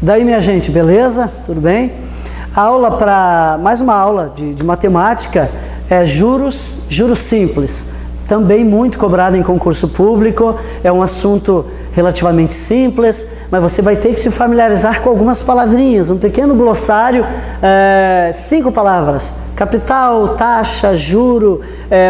Daí, minha gente, beleza? Tudo bem? Mais uma aula de matemática é juros simples. Também muito cobrado em concurso público, é um assunto relativamente simples, mas você vai ter que se familiarizar com algumas palavrinhas, um pequeno glossário, 5 palavras: capital, taxa, juro,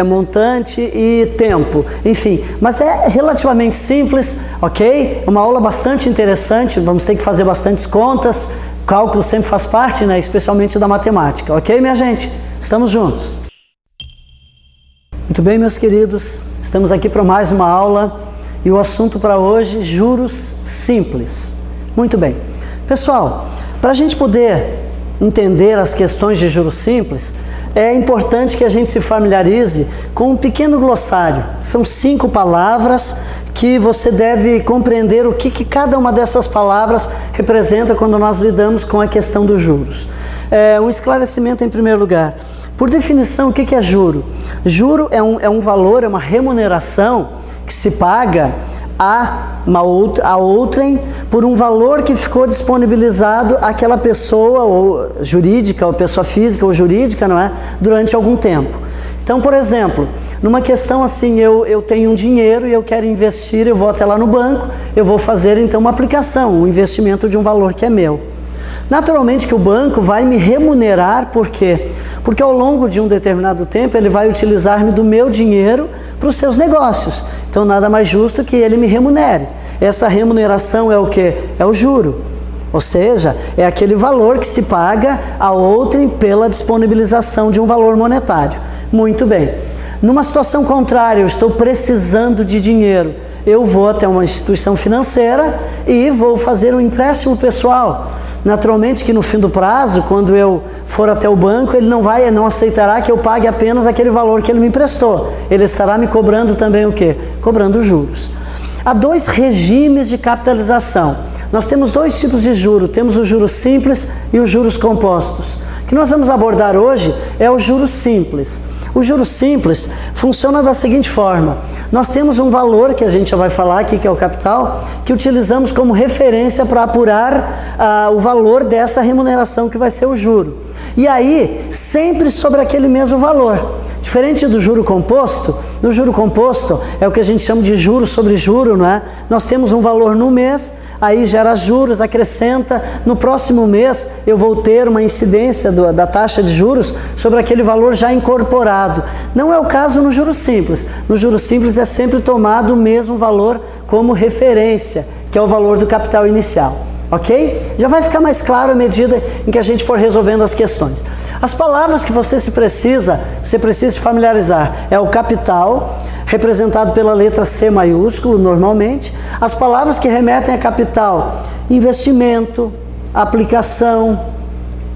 montante e tempo, enfim, mas é relativamente simples, ok? Uma aula bastante interessante, vamos ter que fazer bastantes contas, cálculo sempre faz parte, né, especialmente da matemática, ok, minha gente? Estamos juntos. Muito bem, meus queridos, estamos aqui para mais uma aula e o assunto para hoje, juros simples. Muito bem. Pessoal, para a gente poder entender as questões de juros simples, é importante que a gente se familiarize com um pequeno glossário. São 5 palavras que você deve compreender o que cada uma dessas palavras representa quando nós lidamos com a questão dos juros. Um esclarecimento em primeiro lugar. Por definição, o que é juro? Juro é um valor, é uma remuneração que se paga a outrem por um valor que ficou disponibilizado àquela pessoa ou jurídica, ou pessoa física ou jurídica, não é? Durante algum tempo. Então, por exemplo, numa questão assim, eu tenho um dinheiro e eu quero investir, eu vou até lá no banco, eu vou fazer então uma aplicação, um investimento de um valor que é meu. Naturalmente que o banco vai me remunerar, por quê? Porque ao longo de um determinado tempo ele vai utilizar-me do meu dinheiro para os seus negócios. Então nada mais justo que ele me remunere. Essa remuneração é o quê? É o juro. Ou seja, é aquele valor que se paga a outrem pela disponibilização de um valor monetário. Muito bem. Numa situação contrária, eu estou precisando de dinheiro. Eu vou até uma instituição financeira e vou fazer um empréstimo pessoal. Naturalmente que no fim do prazo, quando eu for até o banco, ele não aceitará que eu pague apenas aquele valor que ele me emprestou. Ele estará me cobrando também o quê? Cobrando juros. Há 2 regimes de capitalização. Nós temos 2 tipos de juros. Temos os juros simples e os juros compostos. O que nós vamos abordar hoje é o juros simples. O juros simples funciona da seguinte forma: nós temos um valor que a gente já vai falar aqui, que é o capital, que utilizamos como referência para apurar o valor dessa remuneração que vai ser o juro. E aí, sempre sobre aquele mesmo valor. Diferente do juro composto, no juro composto é o que a gente chama de juro sobre juro, não é? Nós temos um valor no mês, aí gera juros, acrescenta, no próximo mês eu vou ter uma incidência da taxa de juros sobre aquele valor já incorporado. Não é o caso no juros simples. No juros simples é sempre tomado o mesmo valor como referência, que é o valor do capital inicial. Ok? Já vai ficar mais claro à medida em que a gente for resolvendo as questões. As palavras que você precisa se familiarizar é o capital, representado pela letra C maiúsculo normalmente. As palavras que remetem a capital: investimento, aplicação,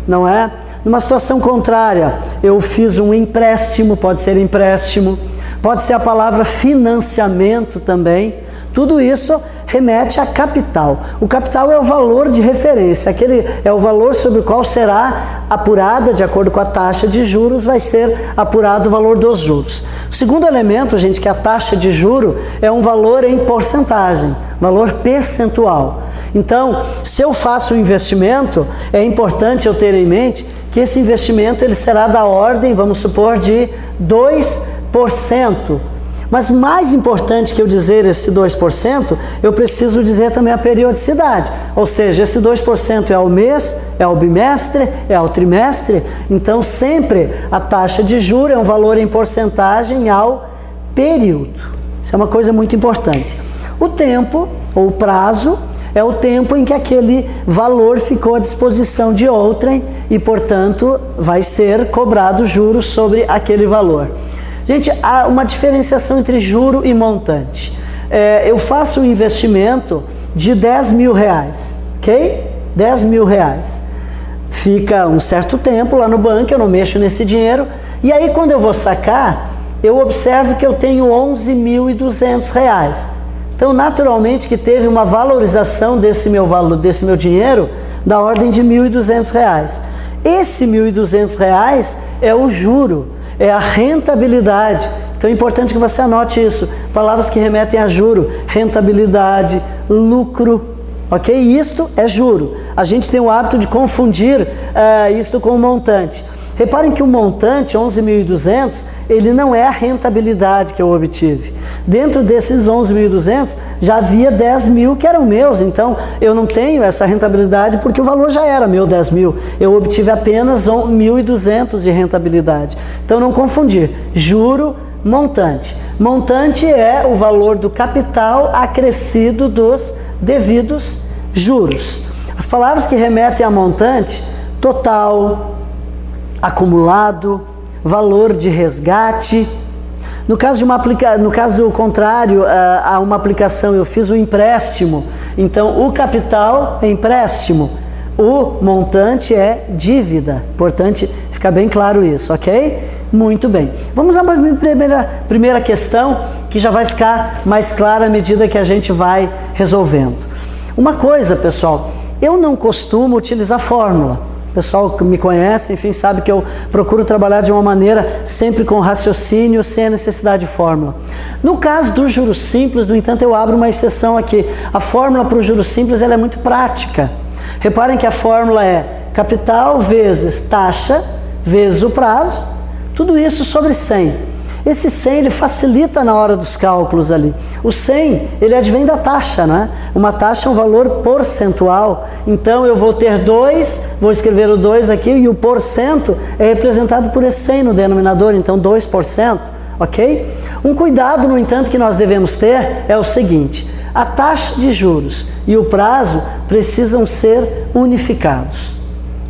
não é? Numa situação contrária, eu fiz um empréstimo, pode ser empréstimo, pode ser a palavra financiamento também. Tudo isso remete a capital. O capital é o valor de referência, aquele é o valor sobre o qual será apurada, de acordo com a taxa de juros, vai ser apurado o valor dos juros. O segundo elemento, gente, que é a taxa de juro, é um valor em porcentagem, valor percentual. Então, se eu faço um investimento, é importante eu ter em mente que esse investimento ele será da ordem, vamos supor, de 2%. Mas mais importante que eu dizer esse 2%, eu preciso dizer também a periodicidade. Ou seja, esse 2% é ao mês, é ao bimestre, é ao trimestre. Então, sempre a taxa de juros é um valor em porcentagem ao período. Isso é uma coisa muito importante. O tempo, ou o prazo, é o tempo em que aquele valor ficou à disposição de outrem e, portanto, vai ser cobrado juros sobre aquele valor. Gente, há uma diferenciação entre juro e montante. Eu faço um investimento de 10 mil reais, ok? 10 mil reais. Fica um certo tempo lá no banco, eu não mexo nesse dinheiro, e aí quando eu vou sacar, eu observo que eu tenho 11.200 reais. Então, naturalmente que teve uma valorização desse meu dinheiro da ordem de 1.200 reais. Esse 1.200 reais é o juro. É a rentabilidade. Então é importante que você anote isso. Palavras que remetem a juro: rentabilidade, lucro, ok? Isto é juro. A gente tem o hábito de confundir isto com o montante. Reparem que o montante, 11.200, ele não é a rentabilidade que eu obtive. Dentro desses 11.200, já havia 10.000 que eram meus, então eu não tenho essa rentabilidade porque o valor já era meu, 10.000. Eu obtive apenas 1.200 de rentabilidade. Então não confundir, juro, montante. Montante é o valor do capital acrescido dos devidos juros. As palavras que remetem a montante, total, acumulado, valor de resgate. No caso contrário a uma aplicação, eu fiz um empréstimo, então o capital é empréstimo, o montante é dívida. Importante ficar bem claro isso, ok? Muito bem. Vamos à primeira questão, que já vai ficar mais clara à medida que a gente vai resolvendo. Uma coisa, pessoal, eu não costumo utilizar fórmula. O pessoal que me conhece, enfim, sabe que eu procuro trabalhar de uma maneira sempre com raciocínio, sem a necessidade de fórmula. No caso do juros simples, no entanto, eu abro uma exceção aqui. A fórmula para o juros simples ela é muito prática. Reparem que a fórmula é capital vezes taxa vezes o prazo, tudo isso sobre 100. Esse 100 ele facilita na hora dos cálculos ali. O 100 ele advém da taxa, né? Uma taxa é um valor percentual. Então eu vou ter 2, vou escrever o 2 aqui e o porcento é representado por esse 100 no denominador, então 2%, ok? Um cuidado, no entanto, que nós devemos ter é o seguinte: a taxa de juros e o prazo precisam ser unificados.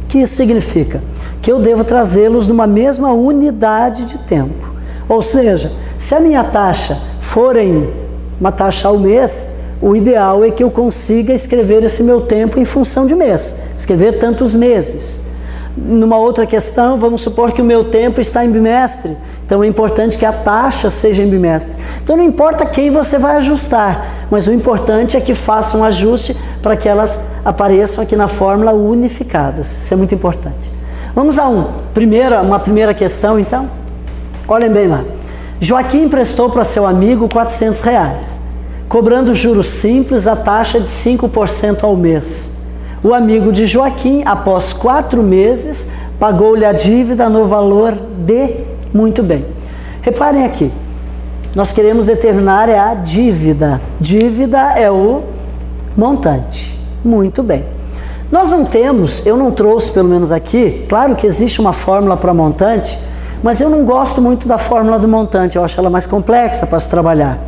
O que isso significa? Que eu devo trazê-los numa mesma unidade de tempo. Ou seja, se a minha taxa for em uma taxa ao mês, o ideal é que eu consiga escrever esse meu tempo em função de mês, escrever tantos meses. Numa outra questão, vamos supor que o meu tempo está em bimestre, então é importante que a taxa seja em bimestre. Então não importa quem você vai ajustar, mas o importante é que faça um ajuste para que elas apareçam aqui na fórmula unificadas. Isso é muito importante. Vamos a uma primeira questão, então. Olhem bem lá. Joaquim emprestou para seu amigo R$400, cobrando juros simples a taxa de 5% ao mês. O amigo de Joaquim, após 4 meses, pagou-lhe a dívida no valor de... Muito bem. Reparem aqui. Nós queremos determinar a dívida. Dívida é o montante. Muito bem. Nós não temos, eu não trouxe pelo menos aqui, claro que existe uma fórmula para montante, mas eu não gosto muito da fórmula do montante, eu acho ela mais complexa para se trabalhar.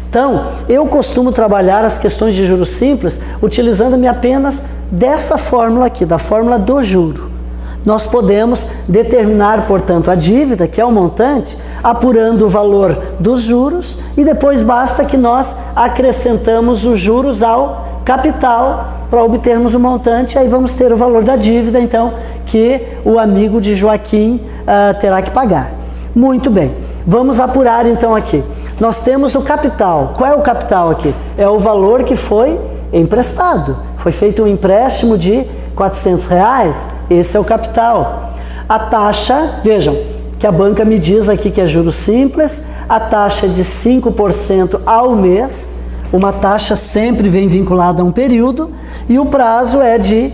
Então, eu costumo trabalhar as questões de juros simples utilizando-me apenas dessa fórmula aqui, da fórmula do juro. Nós podemos determinar, portanto, a dívida, que é o montante, apurando o valor dos juros, e depois basta que nós acrescentamos os juros ao capital para obtermos o montante, aí vamos ter o valor da dívida, então, que o amigo de Joaquim terá que pagar. Muito bem, vamos apurar então aqui. Nós temos o capital. Qual é o capital aqui? É o valor que foi emprestado. Foi feito um empréstimo de R$400, esse é o capital. A taxa, vejam, que a banca me diz aqui que é juros simples, a taxa de 5% ao mês, uma taxa sempre vem vinculada a um período, e o prazo é de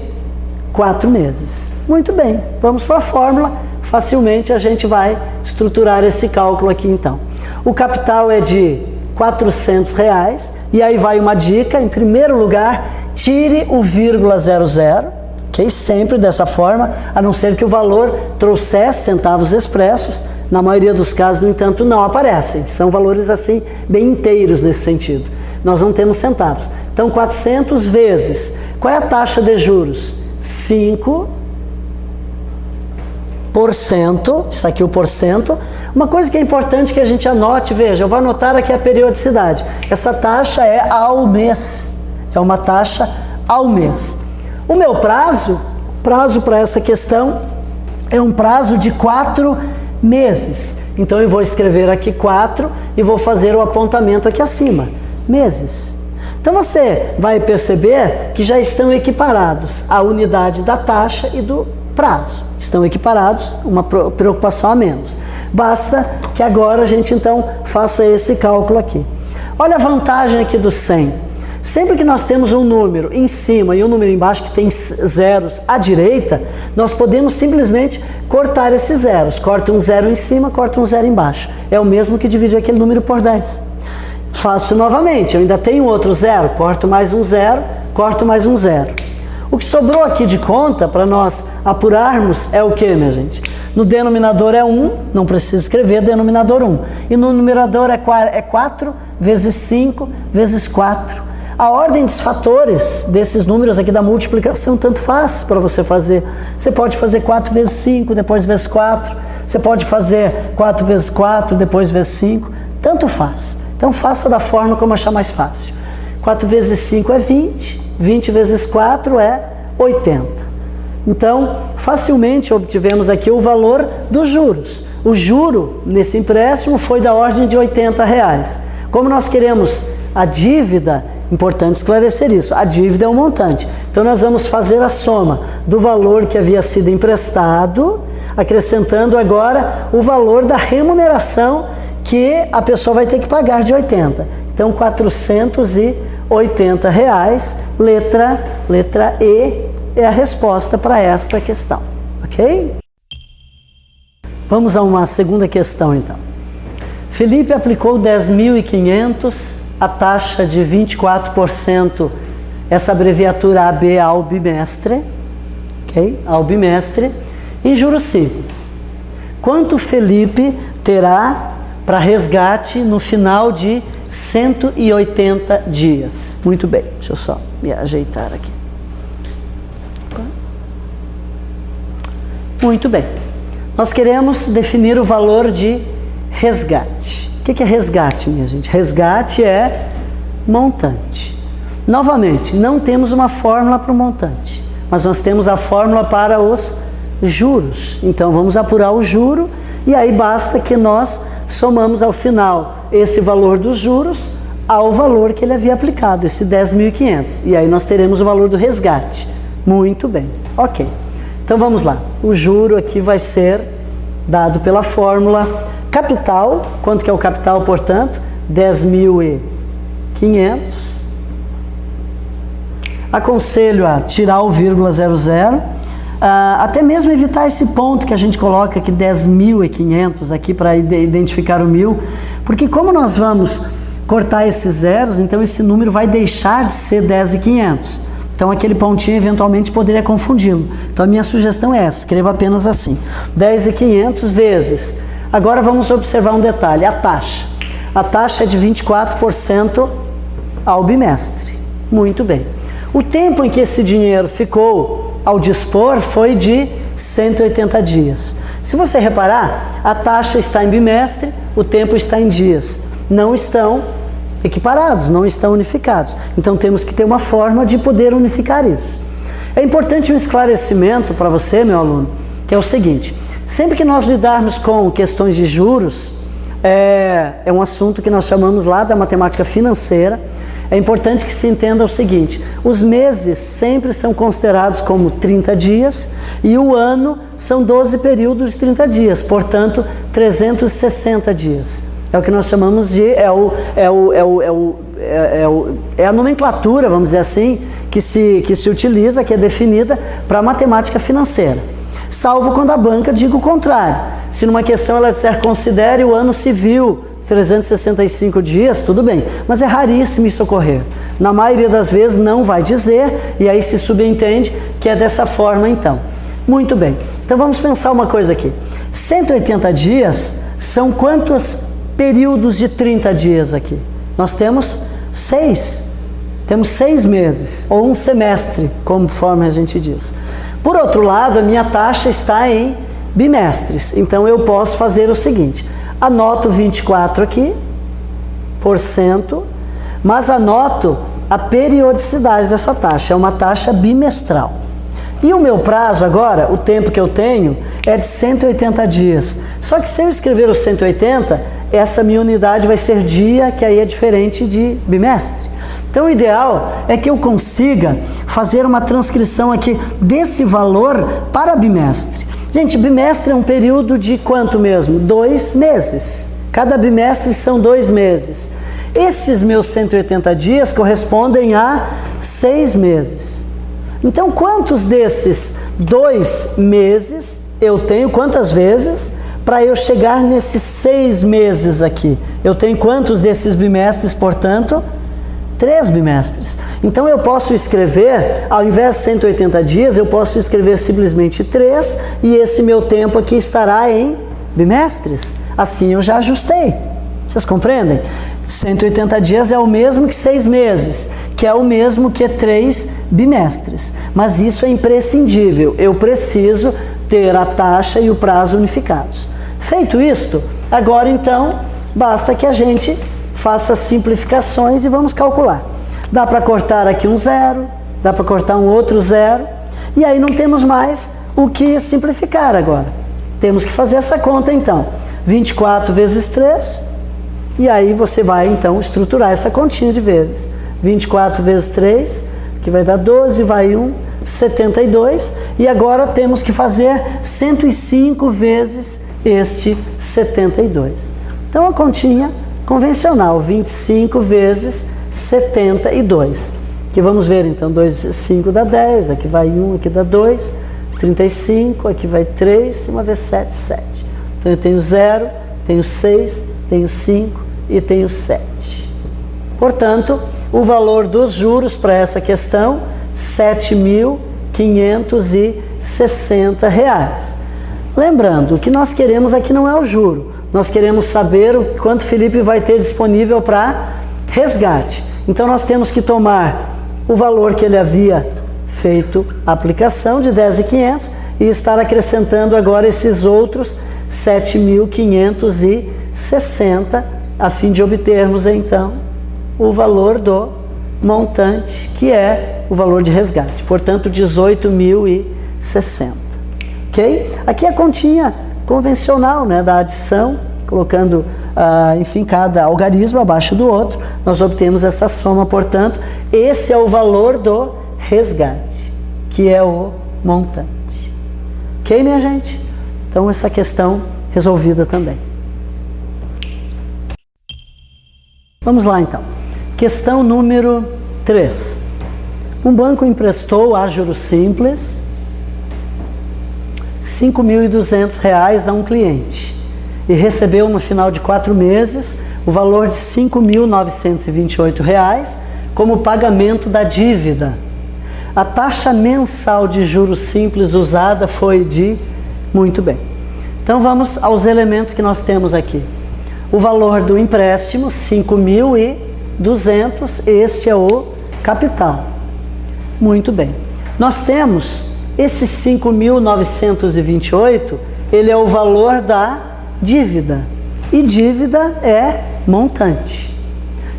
4 meses. Muito bem, vamos para a fórmula, facilmente a gente vai estruturar esse cálculo aqui então. O capital é de R$400, e aí vai uma dica: em primeiro lugar, tire o vírgula 00, ok? Sempre dessa forma, a não ser que o valor trouxesse centavos expressos. Na maioria dos casos, no entanto, não aparecem, são valores assim, bem inteiros nesse sentido. Nós não temos centavos. Então, 400 vezes, qual é a taxa de juros? 5%, está aqui o porcento. Uma coisa que é importante que a gente anote, veja, eu vou anotar aqui a periodicidade. Essa taxa é ao mês, é uma taxa ao mês. O meu prazo para essa questão é um prazo de 4 meses. Então eu vou escrever aqui 4 e vou fazer o apontamento aqui acima, meses. Então você vai perceber que já estão equiparados a unidade da taxa e do prazo. Estão equiparados, uma preocupação a menos. Basta que agora a gente então faça esse cálculo aqui. Olha a vantagem aqui do 100. Sempre que nós temos um número em cima e um número embaixo que tem zeros à direita, nós podemos simplesmente cortar esses zeros. Corta um zero em cima, corta um zero embaixo. É o mesmo que dividir aquele número por 10. Faço novamente, eu ainda tenho outro zero, corto mais um zero, corto mais um zero. O que sobrou aqui de conta para nós apurarmos é o que, minha gente? No denominador é 1, não precisa escrever denominador 1. E no numerador é 4 vezes 5 vezes 4. A ordem dos fatores desses números aqui da multiplicação tanto faz para você fazer. Você pode fazer 4 vezes 5, depois vezes 4. Você pode fazer 4 vezes 4, depois vezes 5. Tanto faz. Então faça da forma como achar mais fácil. 4 vezes 5 é 20. 20 vezes 4 é 80. Então, facilmente obtivemos aqui o valor dos juros. O juro nesse empréstimo foi da ordem de R$80. Como nós queremos a dívida, importante esclarecer isso, a dívida é um montante. Então nós vamos fazer a soma do valor que havia sido emprestado, acrescentando agora o valor da remuneração que a pessoa vai ter que pagar de 80. Então R$480, letra E é a resposta para esta questão, ok? Vamos a uma segunda questão então. Felipe aplicou 10.500, a taxa de 24%, essa abreviatura AB ao bimestre, ok? Ao bimestre, em juros simples. Quanto Felipe terá para resgate no final de 180 dias? Muito bem, deixa eu só me ajeitar aqui. Muito bem. Nós queremos definir o valor de resgate. O que é resgate, minha gente? Resgate é montante. Novamente, não temos uma fórmula para o montante, mas nós temos a fórmula para os juros. Então vamos apurar o juro e aí basta que nós somamos ao final esse valor dos juros ao valor que ele havia aplicado, esse 10.500. E aí nós teremos o valor do resgate. Muito bem, ok. Então vamos lá. O juro aqui vai ser dado pela fórmula capital. Quanto que é o capital, portanto? 10.500. Aconselho a tirar o vírgula 00. Até mesmo evitar esse ponto que a gente coloca aqui, 10.500, aqui para identificar o 1.000. Porque como nós vamos cortar esses zeros, então esse número vai deixar de ser 10.500. Então aquele pontinho eventualmente poderia confundi-lo. Então a minha sugestão é essa, escreva apenas assim. 10.500 vezes. Agora vamos observar um detalhe, a taxa. A taxa é de 24% ao bimestre. Muito bem. O tempo em que esse dinheiro ficou ao dispor foi de 180 dias. Se você reparar, a taxa está em bimestre, o tempo está em dias. Não estão equiparados, não estão unificados. Então temos que ter uma forma de poder unificar isso. É importante um esclarecimento para você, meu aluno, que é o seguinte: sempre que nós lidarmos com questões de juros, é um assunto que nós chamamos lá da matemática financeira. É importante que se entenda o seguinte: os meses sempre são considerados como 30 dias e o ano são 12 períodos de 30 dias, portanto 360 dias. É o que nós chamamos de, é a nomenclatura, vamos dizer assim, que se utiliza, que é definida para a matemática financeira. Salvo quando a banca diga o contrário. Se numa questão ela disser, considere o ano civil, 365 dias, tudo bem. Mas é raríssimo isso ocorrer. Na maioria das vezes não vai dizer, e aí se subentende que é dessa forma então. Muito bem. Então vamos pensar uma coisa aqui. 180 dias são quantos períodos de 30 dias aqui? Nós temos 6. Temos 6 meses, ou um semestre, conforme a gente diz. Por outro lado, a minha taxa está em bimestres. Então eu posso fazer o seguinte: anoto 24 aqui, %, mas anoto a periodicidade dessa taxa. É uma taxa bimestral. E o meu prazo agora, o tempo que eu tenho, é de 180 dias. Só que se eu escrever os 180, essa minha unidade vai ser dia, que aí é diferente de bimestre. Então o ideal é que eu consiga fazer uma transcrição aqui desse valor para bimestre. Gente, bimestre é um período de quanto mesmo? 2 meses. Cada bimestre são 2 meses. Esses meus 180 dias correspondem a 6 meses. Então, quantos desses 2 meses eu tenho, quantas vezes, para eu chegar nesses 6 meses aqui? Eu tenho quantos desses bimestres, portanto? 3 bimestres. Então, eu posso escrever, ao invés de 180 dias, eu posso escrever simplesmente 3, e esse meu tempo aqui estará em bimestres. Assim eu já ajustei. Vocês compreendem? 180 dias é o mesmo que 6 meses, que é o mesmo que 3 bimestres. Mas isso é imprescindível. Eu preciso ter a taxa e o prazo unificados. Feito isto, agora então, basta que a gente faça simplificações e vamos calcular. Dá para cortar aqui um 0, dá para cortar um outro 0, e aí não temos mais o que simplificar agora. Temos que fazer essa conta então. 24 vezes 3, e aí você vai então estruturar essa continha de vezes. 24 vezes 3, que vai dar 12, vai 1, 72, e agora temos que fazer 105 vezes este 72. Então a continha convencional, 25 vezes 72, que vamos ver então, 2 vezes 5 dá 10, aqui vai 1, aqui dá 2, 35, aqui vai 3, e uma vez 7, 7. Então eu tenho 0, tenho 6, tenho 5 e tenho 7. Portanto, o valor dos juros para essa questão, R$ 7.560. Lembrando, o que nós queremos aqui não é o juro, nós queremos saber o quanto Felipe vai ter disponível para resgate. Então nós temos que tomar o valor que ele havia feito a aplicação de 10.500 e estar acrescentando agora esses outros 7.560, a fim de obtermos então o valor do montante, que é o valor de resgate, portanto 18.060. Ok? Aqui a continha convencional, né, da adição, colocando, enfim, cada algarismo abaixo do outro, nós obtemos essa soma, portanto, esse é o valor do resgate, que é o montante. Ok, minha gente? Então, essa questão resolvida também. Vamos lá, então. Questão número 3. Um banco emprestou a juros simples R$ 5.200 a um cliente e recebeu no final de 4 meses o valor de R$ 5.928 como pagamento da dívida. A taxa mensal de juros simples usada foi de... Muito bem. Então vamos aos elementos que nós temos aqui. O valor do empréstimo, 5.200, este é o capital. Muito bem. Nós temos esse 5.928, ele é o valor da dívida. E dívida é montante.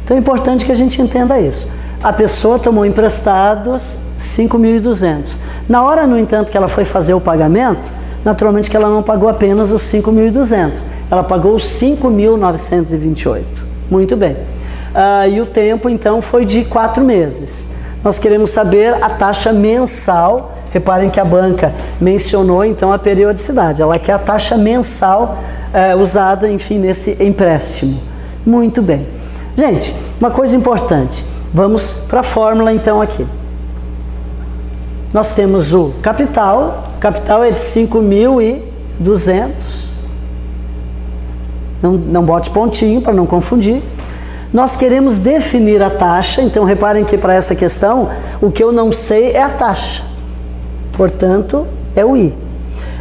Então é importante que a gente entenda isso. A pessoa tomou emprestados 5.200. Na hora, no entanto, que ela foi fazer o pagamento, naturalmente que ela não pagou apenas os 5.200, ela pagou os 5.928. Muito bem. E o tempo, então, foi de 4 meses. Nós queremos saber a taxa mensal. Reparem que a banca mencionou, então, a periodicidade. Ela quer a taxa mensal usada, enfim, nesse empréstimo. Muito bem. Gente, uma coisa importante. Vamos para a fórmula, então, aqui. Nós temos o capital. O capital é de 5.200. Não bote pontinho para não confundir. Nós queremos definir a taxa. Então, reparem que para essa questão, o que eu não sei é a taxa. Portanto, é o I.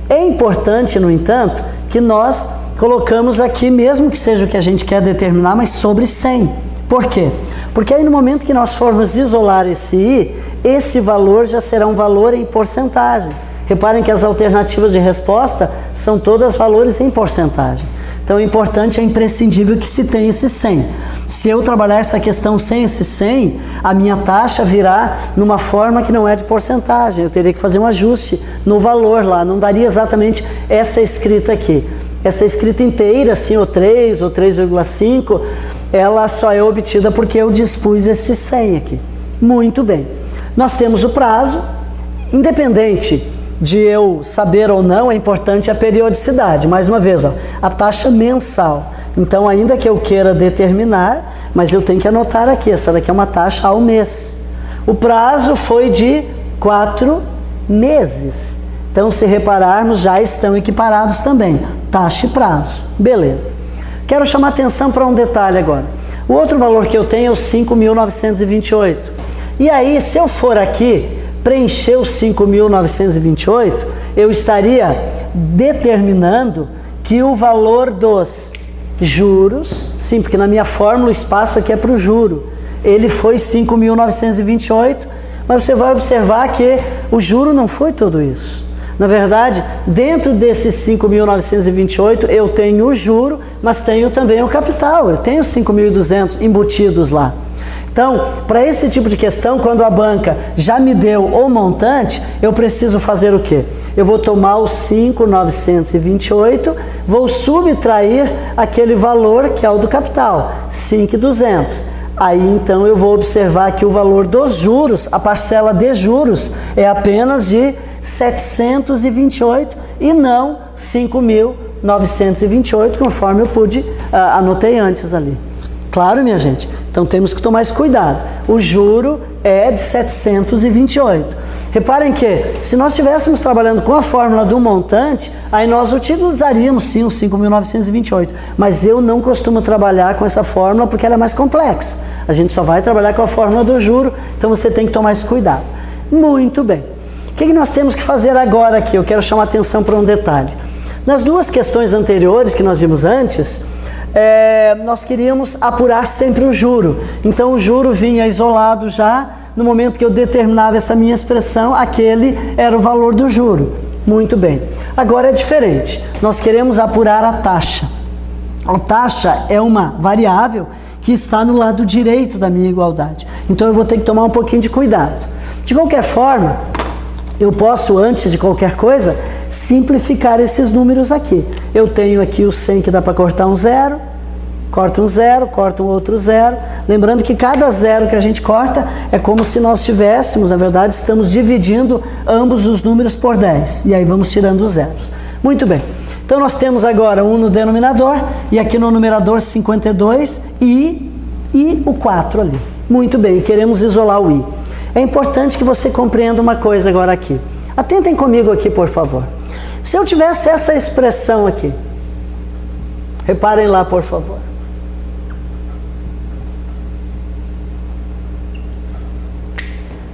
É importante, no entanto, que nós colocamos aqui, mesmo que seja o que a gente quer determinar, mas sobre 100. Por quê? Porque aí no momento que nós formos isolar esse I, esse valor já será um valor em porcentagem. Reparem que as alternativas de resposta são todas valores em porcentagem. Então, é importante, é imprescindível que se tenha esse 100. Se eu trabalhar essa questão sem esse 100, a minha taxa virá numa forma que não é de porcentagem. Eu teria que fazer um ajuste no valor lá. Não daria exatamente essa escrita aqui. Essa escrita inteira, assim, ou 3, ou 3,5, ela só é obtida porque eu dispus esse 100 aqui. Muito bem. Nós temos o prazo, independente de eu saber ou não, é importante a periodicidade. Mais uma vez, ó, a taxa mensal. Então, ainda que eu queira determinar, mas eu tenho que anotar aqui, essa daqui é uma taxa ao mês. O prazo foi de 4 meses. Então, se repararmos, já estão equiparados também, taxa e prazo. Beleza. Quero chamar atenção para um detalhe agora. O outro valor que eu tenho é o 5.928. E aí, se eu for aqui preencher os 5.928, eu estaria determinando que o valor dos juros, sim, porque na minha fórmula o espaço aqui é para o juro, ele foi 5.928, mas você vai observar que o juro não foi tudo isso. Na verdade, dentro desses 5.928, eu tenho o juro, mas tenho também o capital. Eu tenho 5.200 embutidos lá. Então, para esse tipo de questão, quando a banca já me deu o montante, eu preciso fazer o quê? Eu vou tomar os 5.928, vou subtrair aquele valor que é o do capital, 5.200. Aí, então, eu vou observar que o valor dos juros, a parcela de juros, é apenas de 728 e não 5.928, conforme eu anotei antes ali. Claro, minha gente? Então temos que tomar esse cuidado. O juro é de 728. Reparem que, se nós estivéssemos trabalhando com a fórmula do montante, aí nós utilizaríamos sim os 5.928. Mas eu não costumo trabalhar com essa fórmula porque ela é mais complexa. A gente só vai trabalhar com a fórmula do juro, então você tem que tomar esse cuidado. Muito bem. O que nós temos que fazer agora aqui? Eu quero chamar atenção para um detalhe. Nas duas questões anteriores que nós vimos antes, nós queríamos apurar sempre o juro. Então o juro vinha isolado já, no momento que eu determinava essa minha expressão, aquele era o valor do juro. Muito bem. Agora é diferente. Nós queremos apurar a taxa. A taxa é uma variável que está no lado direito da minha igualdade. Então eu vou ter que tomar um pouquinho de cuidado. De qualquer forma, eu posso, antes de qualquer coisa, simplificar esses números aqui. Eu tenho aqui o 100 que dá para cortar um zero, corta um zero, corta um outro zero. Lembrando que cada zero que a gente corta é como se nós tivéssemos, na verdade, estamos dividindo ambos os números por 10. E aí vamos tirando os zeros. Muito bem. Então nós temos agora 1 no denominador e aqui no numerador 52 e o 4 ali. Muito bem, e queremos isolar o i. É importante que você compreenda uma coisa agora aqui. Atentem comigo aqui, por favor. Se eu tivesse essa expressão aqui, reparem lá, por favor.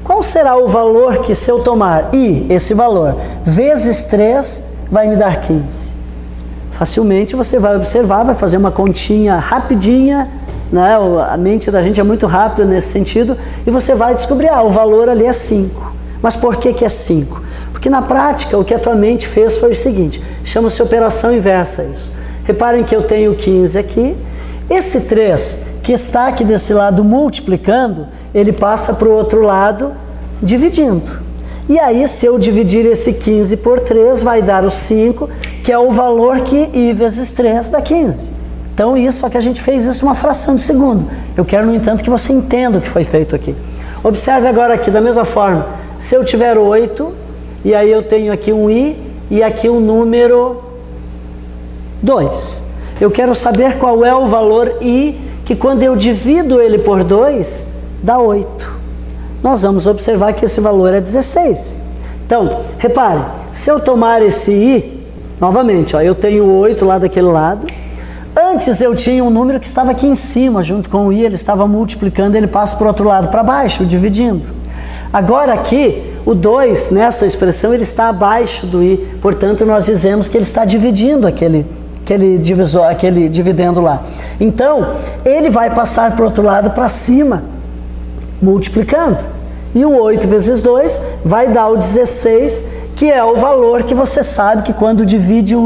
Qual será o valor que, se eu tomar i, esse valor, vezes 3, vai me dar 15? Facilmente você vai observar, vai fazer uma continha rapidinha, né? A mente da gente é muito rápida nesse sentido, e você vai descobrir, o valor ali é 5. Mas por que é 5? Porque na prática, o que a tua mente fez foi o seguinte, chama-se operação inversa isso. Reparem que eu tenho 15 aqui, esse 3 que está aqui desse lado multiplicando, ele passa para o outro lado dividindo. E aí, se eu dividir esse 15 por 3, vai dar o 5, que é o valor que i vezes 3 dá 15. Então, só que a gente fez isso uma fração de segundo. Eu quero, no entanto, que você entenda o que foi feito aqui. Observe agora aqui, da mesma forma, se eu tiver 8, e aí eu tenho aqui um i, e aqui um número 2. Eu quero saber qual é o valor i, que quando eu divido ele por 2, dá 8. Nós vamos observar que esse valor é 16. Então, repare, se eu tomar esse i, novamente, eu tenho 8 lá daquele lado. Antes eu tinha um número que estava aqui em cima, junto com o i, ele estava multiplicando, ele passa para o outro lado, para baixo, dividindo. Agora aqui, o 2, nessa expressão, ele está abaixo do i, portanto nós dizemos que ele está dividindo aquele divisor, aquele dividendo lá. Então, ele vai passar para o outro lado, para cima, multiplicando. E o 8 vezes 2 vai dar o 16, que é o valor que você sabe que quando divide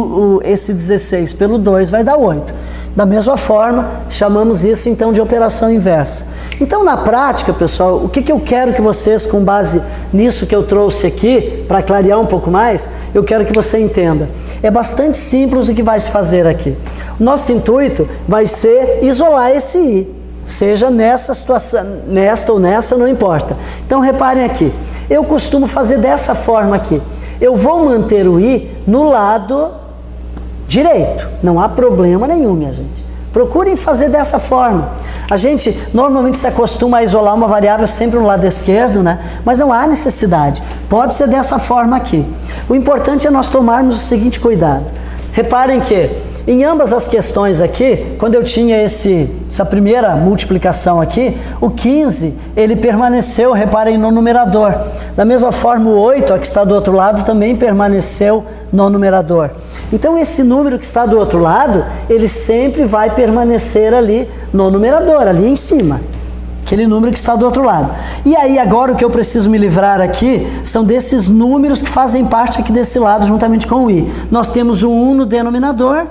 esse 16 pelo 2 vai dar 8. Da mesma forma, chamamos isso então de operação inversa. Então, na prática, pessoal, o que eu quero que vocês, com base nisso que eu trouxe aqui, para clarear um pouco mais, eu quero que você entenda. É bastante simples o que vai se fazer aqui. O nosso intuito vai ser isolar esse i. Seja nessa situação, nesta ou nessa, não importa. Então, reparem aqui. Eu costumo fazer dessa forma aqui. Eu vou manter o i no lado direito. Não há problema nenhum, minha gente. Procurem fazer dessa forma. A gente normalmente se acostuma a isolar uma variável sempre no lado esquerdo, né? Mas não há necessidade. Pode ser dessa forma aqui. O importante é nós tomarmos o seguinte cuidado. Reparem que em ambas as questões aqui, quando eu tinha essa primeira multiplicação aqui, o 15, ele permaneceu, reparem, no numerador. Da mesma forma, o 8, que está do outro lado, também permaneceu no numerador. Então, esse número que está do outro lado, ele sempre vai permanecer ali no numerador, ali em cima. Aquele número que está do outro lado. E aí, agora, o que eu preciso me livrar aqui são desses números que fazem parte aqui desse lado, juntamente com o i. Nós temos o 1 no denominador.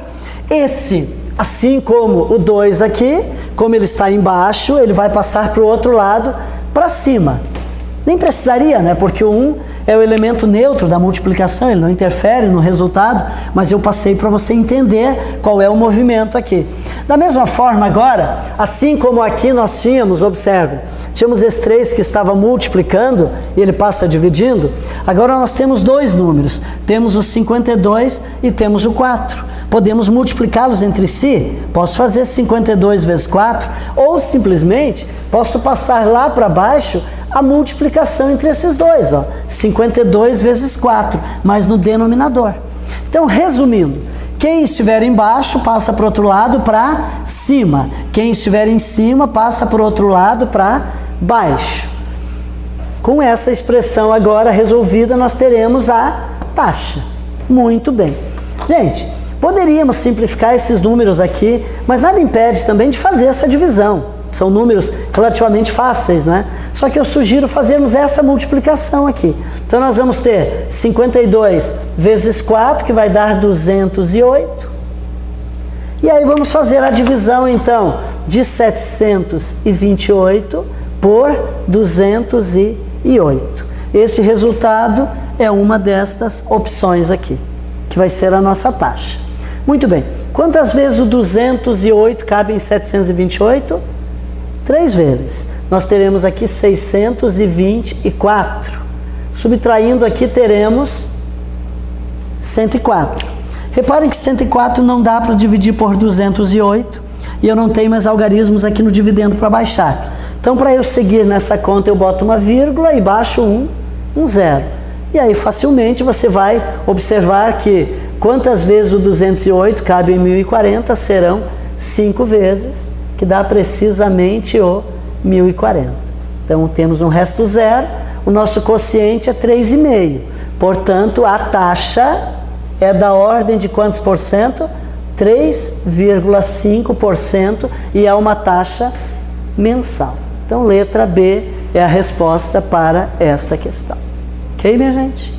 Esse, assim como o 2 aqui, como ele está embaixo, ele vai passar para o outro lado, para cima. Nem precisaria, né? Porque o 1 é o elemento neutro da multiplicação, ele não interfere no resultado, mas eu passei para você entender qual é o movimento aqui. Da mesma forma agora, assim como aqui nós tínhamos, observe, tínhamos esse 3 que estava multiplicando e ele passa dividindo, agora nós temos dois números, temos o 52 e temos o 4. Podemos multiplicá-los entre si, posso fazer 52 vezes 4, ou simplesmente posso passar lá para baixo a multiplicação entre esses dois, ó, 52 vezes 4, mas no denominador. Então, resumindo, quem estiver embaixo passa para o outro lado para cima, quem estiver em cima passa para o outro lado para baixo. Com essa expressão agora resolvida, nós teremos a taxa. Muito bem. Gente, poderíamos simplificar esses números aqui, mas nada impede também de fazer essa divisão. São números relativamente fáceis, não é? Só que eu sugiro fazermos essa multiplicação aqui. Então, nós vamos ter 52 vezes 4, que vai dar 208. E aí, vamos fazer a divisão, então, de 728 por 208. Este resultado é uma destas opções aqui, que vai ser a nossa taxa. Muito bem. Quantas vezes o 208 cabe em 728? 3 vezes. Nós teremos aqui 624. Subtraindo aqui teremos 104. Reparem que 104 não dá para dividir por 208 e eu não tenho mais algarismos aqui no dividendo para baixar. Então, para eu seguir nessa conta, eu boto uma vírgula e baixo um zero. E aí, facilmente, você vai observar que quantas vezes o 208 cabe em 1040 serão 5 vezes, que dá precisamente o 1040. Então, temos um resto zero, o nosso quociente é 3,5. Portanto, a taxa é da ordem de quantos por cento? 3,5% e é uma taxa mensal. Então, letra B é a resposta para esta questão. Ok, minha gente?